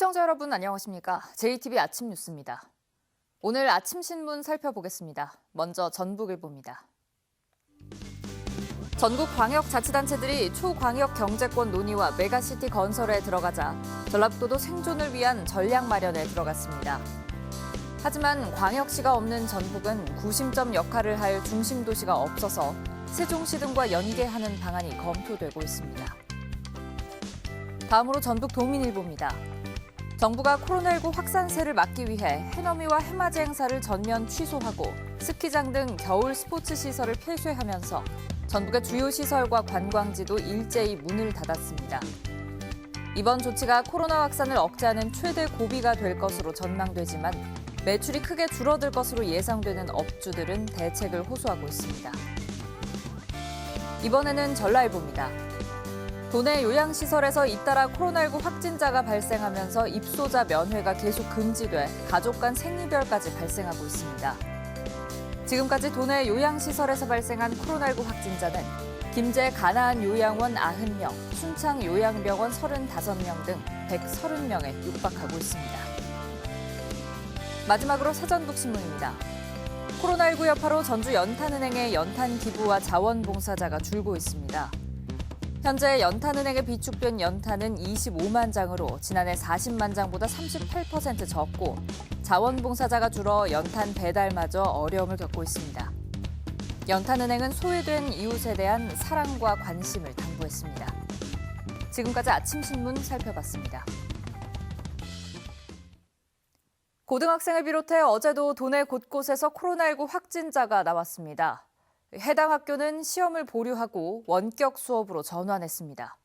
시청자 여러분 안녕하십니까? JTBC 아침 뉴스입니다. 오늘 아침 신문 살펴보겠습니다. 먼저 전북일보입니다. 전국 광역자치단체들이 초광역 경제권 논의와 메가시티 건설에 들어가자 전라북도도 생존을 위한 전략 마련에 들어갔습니다. 하지만 광역시가 없는 전북은 구심점 역할을 할 중심도시가 없어서 세종시 등과 연계하는 방안이 검토되고 있습니다. 다음으로 전북 도민일보입니다. 정부가 코로나19 확산세를 막기 위해 해넘이와 해맞이 행사를 전면 취소하고 스키장 등 겨울 스포츠 시설을 폐쇄하면서 전북의 주요 시설과 관광지도 일제히 문을 닫았습니다. 이번 조치가 코로나 확산을 억제하는 최대 고비가 될 것으로 전망되지만 매출이 크게 줄어들 것으로 예상되는 업주들은 대책을 호소하고 있습니다. 이번에는 전라일보입니다. 도내 요양시설에서 잇따라 코로나19 확진자가 발생하면서 입소자 면회가 계속 금지돼 가족 간 생이별까지 발생하고 있습니다. 지금까지 도내 요양시설에서 발생한 코로나19 확진자는 김제 가나안 요양원 90명, 순창 요양병원 35명 등 130명에 육박하고 있습니다. 마지막으로 서전북신문입니다. 코로나19 여파로 전주 연탄은행의 연탄 기부와 자원봉사자가 줄고 있습니다. 현재 연탄은행에 비축된 연탄은 25만 장으로 지난해 40만 장보다 38% 적고 자원봉사자가 줄어 연탄 배달마저 어려움을 겪고 있습니다. 연탄은행은 소외된 이웃에 대한 사랑과 관심을 당부했습니다. 지금까지 아침 신문 살펴봤습니다. 고등학생을 비롯해 어제도 도내 곳곳에서 코로나19 확진자가 나왔습니다. 해당 학교는 시험을 보류하고 원격 수업으로 전환했습니다.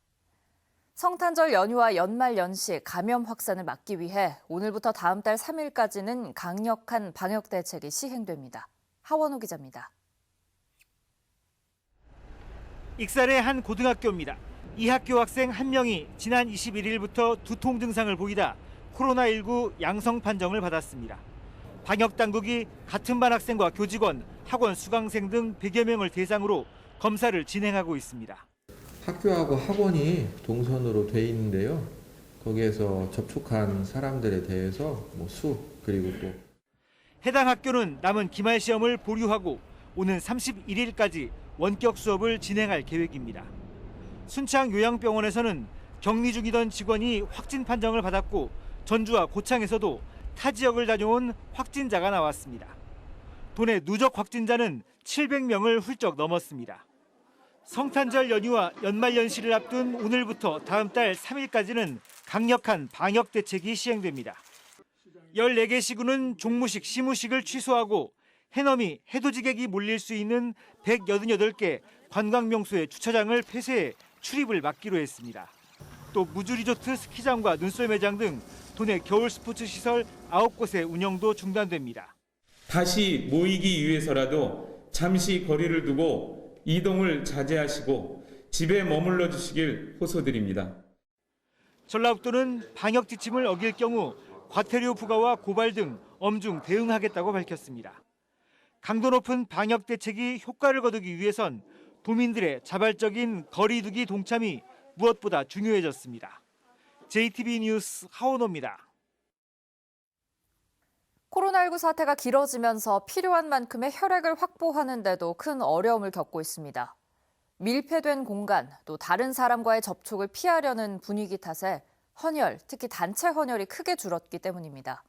성탄절 연휴와 연말 연시 감염 확산을 막기 위해 오늘부터 다음 달 3일까지는 강력한 방역 대책이 시행됩니다. 하원우 기자입니다. 익산의 한 고등학교입니다. 이 학교 학생 한 명이 지난 21일부터 두통 증상을 보이다 코로나19 양성 판정을 받았습니다. 방역 당국이 같은 반 학생과 교직원, 학원 수강생 등 100여 명을 대상으로 검사를 진행하고 있습니다. 학교하고 학원이 동선으로 돼 있는데요. 거기에서 접촉한 사람들에 대해서 수 그리고 또 해당 학교는 남은 기말 시험을 보류하고 오는 31일까지 원격 수업을 진행할 계획입니다. 순창 요양병원에서는 격리 중이던 직원이 확진 판정을 받았고 전주와 고창에서도 타 지역을 다녀온 확진자가 나왔습니다. 도내 누적 확진자는 700명을 훌쩍 넘었습니다. 성탄절 연휴와 연말연시를 앞둔 오늘부터 다음 달 3일까지는 강력한 방역 대책이 시행됩니다. 14개 시군은 종무식, 시무식을 취소하고 해넘이, 해돋이객이 몰릴 수 있는 188개 관광명소의 주차장을 폐쇄해 출입을 막기로 했습니다. 또 무주리조트 스키장과 눈썰 매장 등 도내 겨울 스포츠 시설 9곳의 운영도 중단됩니다. 다시 모이기 위해서라도 잠시 거리를 두고 이동을 자제하시고 집에 머물러 주시길 호소드립니다. 전라북도는 방역 지침을 어길 경우 과태료 부과와 고발 등 엄중 대응하겠다고 밝혔습니다. 강도 높은 방역 대책이 효과를 거두기 위해선 도민들의 자발적인 거리 두기 동참이 무엇보다 중요해졌습니다. JTBC 뉴스 하원호입니다. 코로나19 사태가 길어지면서 필요한 만큼의 혈액을 확보하는데도 큰 어려움을 겪고 있습니다. 밀폐된 공간, 또 다른 사람과의 접촉을 피하려는 분위기 탓에 헌혈, 특히 단체 헌혈이 크게 줄었기 때문입니다.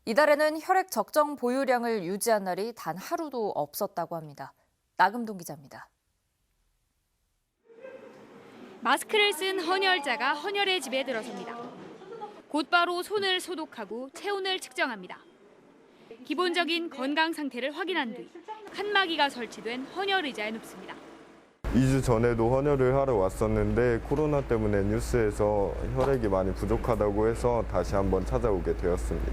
이달에는 혈액 적정 보유량을 유지한 날이 단 하루도 없었다고 합니다. 나금동 기자입니다. 마스크를 쓴 헌혈자가 헌혈의 집에 들어섭니다. 곧바로 손을 소독하고 체온을 측정합니다. 기본적인 건강 상태를 확인한 뒤 칸막이가 설치된 헌혈 의자에 눕습니다. 2주 전에도 헌혈을 하러 왔었는데 코로나 때문에 뉴스에서 혈액이 많이 부족하다고 해서 다시 한번 찾아오게 되었습니다.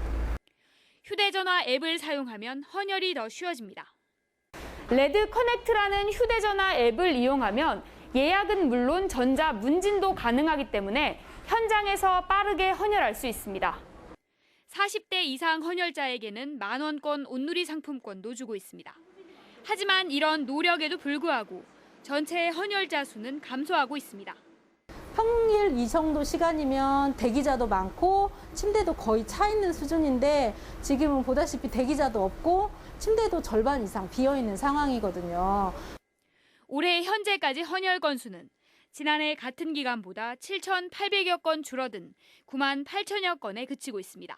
휴대전화 앱을 사용하면 헌혈이 더 쉬워집니다. 레드 커넥트라는 휴대전화 앱을 이용하면 예약은 물론 전자 문진도 가능하기 때문에 현장에서 빠르게 헌혈할 수 있습니다. 40대 이상 헌혈자에게는 만원권 온누리 상품권도 주고 있습니다. 하지만 이런 노력에도 불구하고 전체 헌혈자 수는 감소하고 있습니다. 평일 이 정도 시간이면 대기자도 많고 침대도 거의 차 있는 수준인데 지금은 보다시피 대기자도 없고 침대도 절반 이상 비어 있는 상황이거든요. 올해 현재까지 헌혈 건수는 지난해 같은 기간보다 7,800여 건 줄어든 9만 8천여 건에 그치고 있습니다.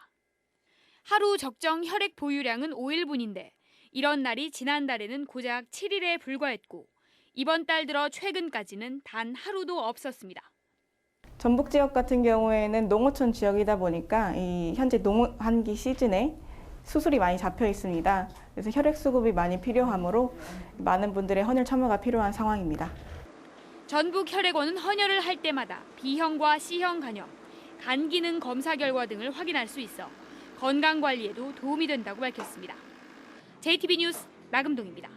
하루 적정 혈액 보유량은 5일분인데 이런 날이 지난달에는 고작 7일에 불과했고 이번 달 들어 최근까지는 단 하루도 없었습니다. 전북 지역 같은 경우에는 농어촌 지역이다 보니까 현재 농한기 시즌에 수술이 많이 잡혀 있습니다. 그래서 혈액 수급이 많이 필요하므로 많은 분들의 헌혈 참여가 필요한 상황입니다. 전북혈액원은 헌혈을 할 때마다 B형과 C형 간염, 간 기능 검사 결과 등을 확인할 수 있어 건강 관리에도 도움이 된다고 밝혔습니다. JTB 뉴스 나금동입니다.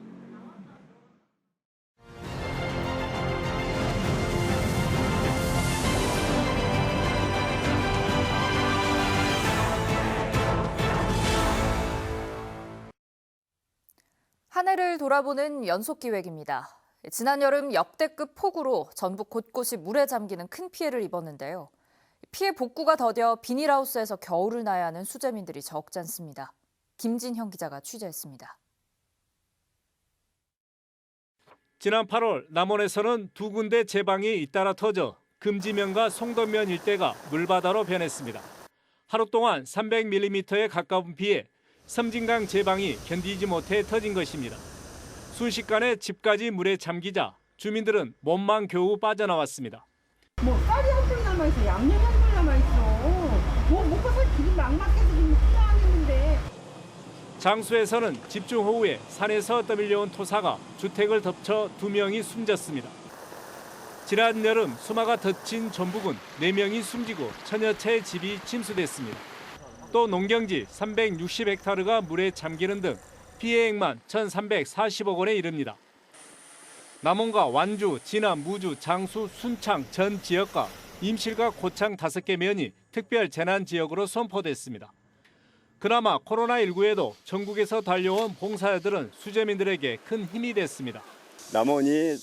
한 해를 돌아보는 연속기획입니다. 지난 여름 역대급 폭우로 전북 곳곳이 물에 잠기는 큰 피해를 입었는데요. 피해 복구가 더뎌 비닐하우스에서 겨울을 나야 하는 수재민들이 적지 않습니다. 김진형 기자가 취재했습니다. 지난 8월 남원에서는 두 군데 제방이 잇따라 터져 금지면과 송도면 일대가 물바다로 변했습니다. 하루 동안 300mm에 가까운 비에 섬진강 제방이 견디지 못해 터진 것입니다. 순식간에 집까지 물에 잠기자 주민들은 몸만 겨우 빠져나왔습니다. 쌀이 한 뿔 남아있어, 양념이 한 뿔 남아있어. 먹고 살 길이 막막해서 지금 후회하는데. 장수에서는 집중호우에 산에서 떠밀려온 토사가 주택을 덮쳐 2명이 숨졌습니다. 지난 여름 수마가 덮친 전북은 4명이 숨지고 천여 채의 집이 침수됐습니다. 또 농경지 360헥타르가 물에 잠기는 등 피해액만 1,340억 원에 이릅니다. 남원과 완주, 진안, 무주, 장수, 순창 전 지역과 임실과 고창 5개 면이 특별 재난 지역으로 선포됐습니다. 그나마 코로나19에도 전국에서 달려온 봉사자들은 수재민들에게 큰 힘이 됐습니다. 남원이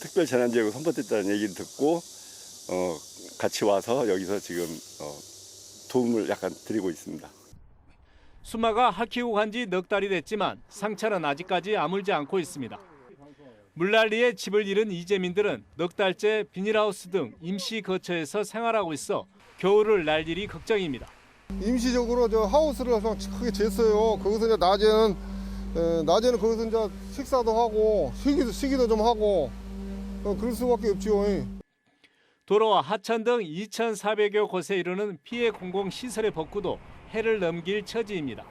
특별 재난 지역으로 선포됐다는 얘기를 듣고 같이 와서 여기서 지금 도움을 약간 드리고 있습니다. 수마가 핥히고 간 지 넉 달이 됐지만 상처는 아직까지 아물지 않고 있습니다. 물난리에 집을 잃은 이재민들은 넉 달째 비닐하우스 등 임시 거처에서 생활하고 있어 겨울을 날 일이 걱정입니다. 임시적으로 하우스를 크게 쟀어요. 거기서 이제 낮에는 거기서 이제 식사도 하고 쉬기도 좀 하고 그럴 수밖에 없죠. 도로와 하천 등 2,400여 곳에 이르는 피해 공공시설의 복구도 해를 넘길 처지입니다.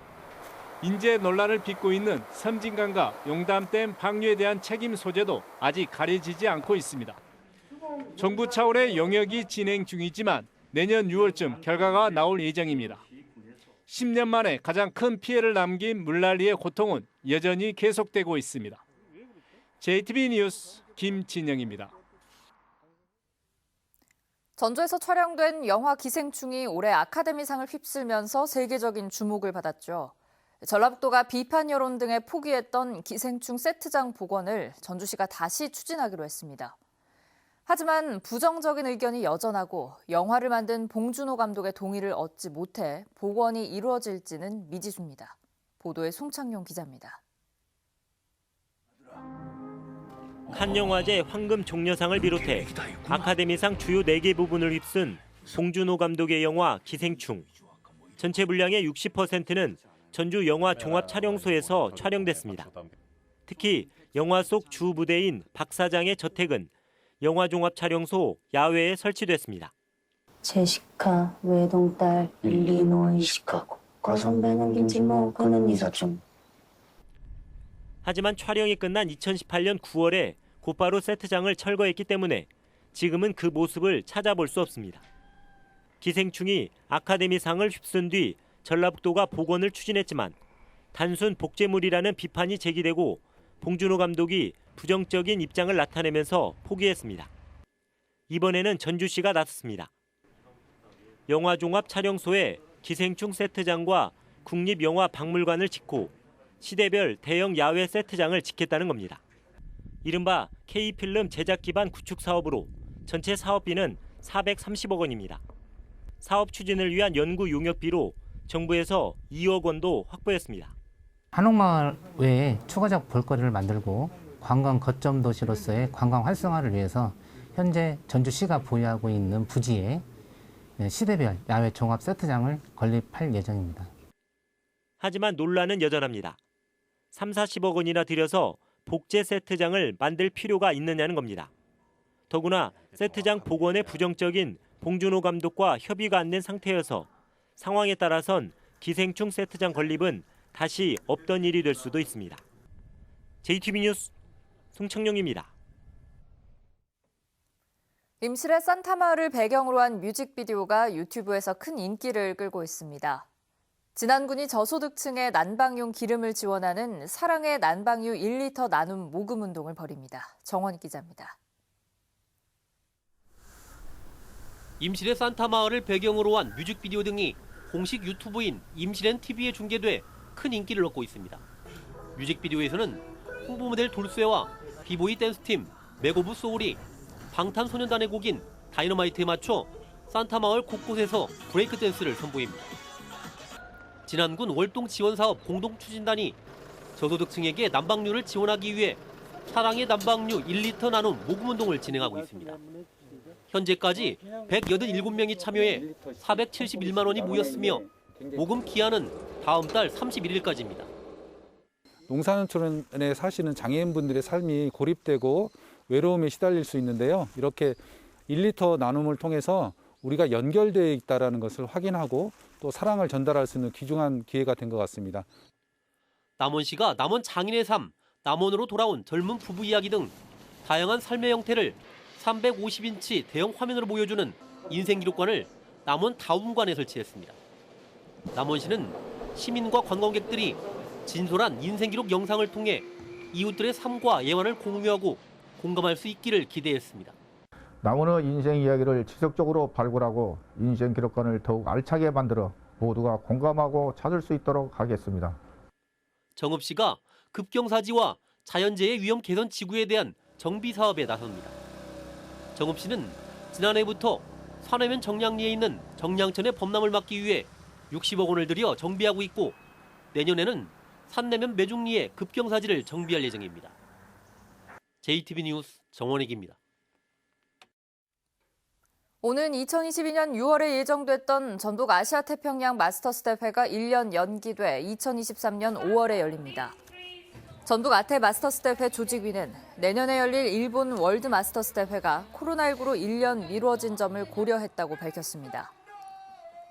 인재 논란을 빚고 있는 섬진강과 용담댐 방류에 대한 책임 소재도 아직 가려지지 않고 있습니다. 정부 차원의 용역이 진행 중이지만 내년 6월쯤 결과가 나올 예정입니다. 10년 만에 가장 큰 피해를 남긴 물난리의 고통은 여전히 계속되고 있습니다. JTB 뉴스 김진영입니다. 전주에서 촬영된 영화 기생충이 올해 아카데미상을 휩쓸면서 세계적인 주목을 받았죠. 전라북도가 비판 여론 등에 포기했던 기생충 세트장 복원을 전주시가 다시 추진하기로 했습니다. 하지만 부정적인 의견이 여전하고 영화를 만든 봉준호 감독의 동의를 얻지 못해 복원이 이루어질지는 미지수입니다. 보도에 송창용 기자입니다. 칸 영화제 황금 종려상을 비롯해 아카데미상 주요 4개 부분을 휩쓴 봉준호 감독의 영화 기생충. 전체 분량의 60%는 전주 영화 종합 촬영소에서 촬영됐습니다. 특히 영화 속 주 무대인 박 사장의 저택은 영화 종합 촬영소 야외에 설치됐습니다. 제시카, 외동딸, 일리노이, 시카고. 과선배는 김진모, 그는 이사촌. 하지만 촬영이 끝난 2018년 9월에 곧바로 세트장을 철거했기 때문에 지금은 그 모습을 찾아볼 수 없습니다. 기생충이 아카데미상을 휩쓴 뒤 전라북도가 복원을 추진했지만 단순 복제물이라는 비판이 제기되고 봉준호 감독이 부정적인 입장을 나타내면서 포기했습니다. 이번에는 전주시가 나섰습니다. 영화 종합 촬영소에 기생충 세트장과 국립영화박물관을 짓고 시대별 대형 야외 세트장을 짓겠다는 겁니다. 이른바 K필름 제작 기반 구축 사업으로 전체 사업비는 430억 원입니다. 사업 추진을 위한 연구 용역비로 정부에서 2억 원도 확보했습니다. 한옥마을 외에 추가적 볼거리를 만들고 관광 거점 도시로서의 관광 활성화를 위해서 현재 전주시가 보유하고 있는 부지에 시대별 야외 종합 세트장을 건립할 예정입니다. 하지만 논란은 여전합니다. 30-40억 원이나 들여서 복제 세트장을 만들 필요가 있느냐는 겁니다. 더구나 세트장 복원에 부정적인 봉준호 감독과 협의가 안 된 상태여서 상황에 따라선 기생충 세트장 건립은 다시 없던 일이 될 수도 있습니다. JTB 뉴스 송창용입니다. 임실의 산타마을을 배경으로 한 뮤직비디오가 유튜브에서 큰 인기를 끌고 있습니다. 진안군이 저소득층에 난방용 기름을 지원하는 사랑의 난방유 1리터 나눔 모금 운동을 벌입니다. 정원희 기자입니다. 임실의 산타마을을 배경으로 한 뮤직비디오 등이 공식 유튜브인 임실엔TV에 중계돼 큰 인기를 얻고 있습니다. 뮤직비디오에서는 홍보 모델 돌쇠와 비보이 댄스팀 메고브 소울이 방탄소년단의 곡인 다이너마이트에 맞춰 산타마을 곳곳에서 브레이크 댄스를 선보입니다. 진안군 월동 지원사업 공동추진단이 저소득층에게 난방유를 지원하기 위해 사랑의 난방유 1리터 나눔 모금운동을 진행하고 있습니다. 현재까지 187명이 참여해 471만 원이 모였으며 모금 기한은 다음 달 31일까지입니다. 농사촌에 사시는 장애인분들의 삶이 고립되고 외로움에 시달릴 수 있는데요. 이렇게 1리터 나눔을 통해서 우리가 연결되어 있다는 것을 확인하고 또 사랑을 전달할 수 있는 귀중한 기회가 된 것 같습니다. 남원시가 남원 장인의 삶, 남원으로 돌아온 젊은 부부 이야기 등 다양한 삶의 형태를 350인치 대형 화면으로 보여주는 인생기록관을 남원 다움관에 설치했습니다. 남원시는 시민과 관광객들이 진솔한 인생기록 영상을 통해 이웃들의 삶과 예환을 공유하고 공감할 수 있기를 기대했습니다. 남원의 인생 이야기를 지속적으로 발굴하고 인생 기록관을 더욱 알차게 만들어 모두가 공감하고 찾을 수 있도록 하겠습니다. 정읍 씨가 급경사지와 자연재해 위험 개선 지구에 대한 정비 사업에 나섭니다. 정읍 씨는 지난해부터 산해면 정량리에 있는 정량천의 범람을 막기 위해 60억 원을 들여 정비하고 있고 내년에는 산내면 매중리의 급경사지를 정비할 예정입니다. JTB 뉴스 정원익입니다. 오는 2022년 6월에 예정됐던 전북 아시아태평양 마스터스 대회가 1년 연기돼 2023년 5월에 열립니다. 전북 아태 마스터스 대회 조직위는 내년에 열릴 일본 월드 마스터스 대회가 코로나19로 1년 미뤄진 점을 고려했다고 밝혔습니다.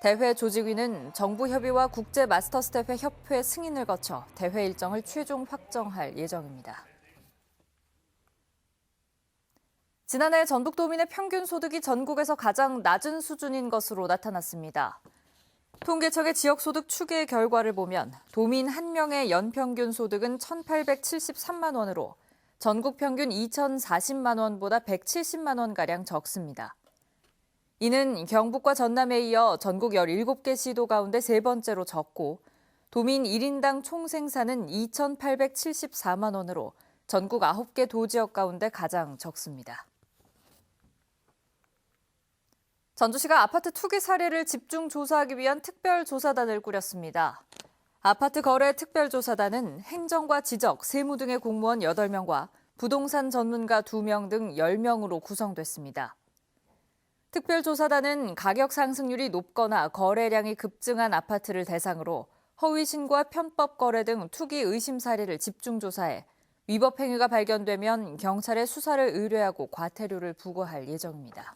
대회 조직위는 정부 협의와 국제 마스터스 대회 협회 승인을 거쳐 대회 일정을 최종 확정할 예정입니다. 지난해 전북도민의 평균 소득이 전국에서 가장 낮은 수준인 것으로 나타났습니다. 통계청의 지역소득 추계 결과를 보면 도민 1명의 연평균 소득은 1,873만 원으로 전국 평균 2,040만 원보다 170만 원가량 적습니다. 이는 경북과 전남에 이어 전국 17개 시도 가운데 세 번째로 적고 도민 1인당 총 생산은 2,874만 원으로 전국 9개 도지역 가운데 가장 적습니다. 전주시가 아파트 투기 사례를 집중 조사하기 위한 특별조사단을 꾸렸습니다. 아파트 거래 특별조사단은 행정과 지적, 세무 등의 공무원 8명과 부동산 전문가 2명 등 10명으로 구성됐습니다. 특별조사단은 가격 상승률이 높거나 거래량이 급증한 아파트를 대상으로 허위 신고와 편법 거래 등 투기 의심 사례를 집중 조사해 위법 행위가 발견되면 경찰에 수사를 의뢰하고 과태료를 부과할 예정입니다.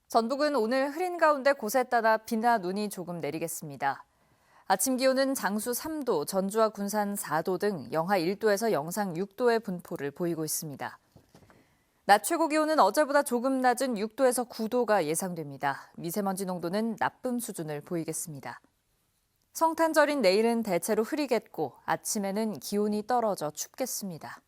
전북은 오늘 흐린 가운데 곳에 따라 비나 눈이 조금 내리겠습니다. 아침 기온은 장수 3도, 전주와 군산 4도 등 영하 1도에서 영상 6도의 분포를 보이고 있습니다. 낮 최고 기온은 어제보다 조금 낮은 6도에서 9도가 예상됩니다. 미세먼지 농도는 나쁨 수준을 보이겠습니다. 성탄절인 내일은 대체로 흐리겠고 아침에는 기온이 떨어져 춥겠습니다.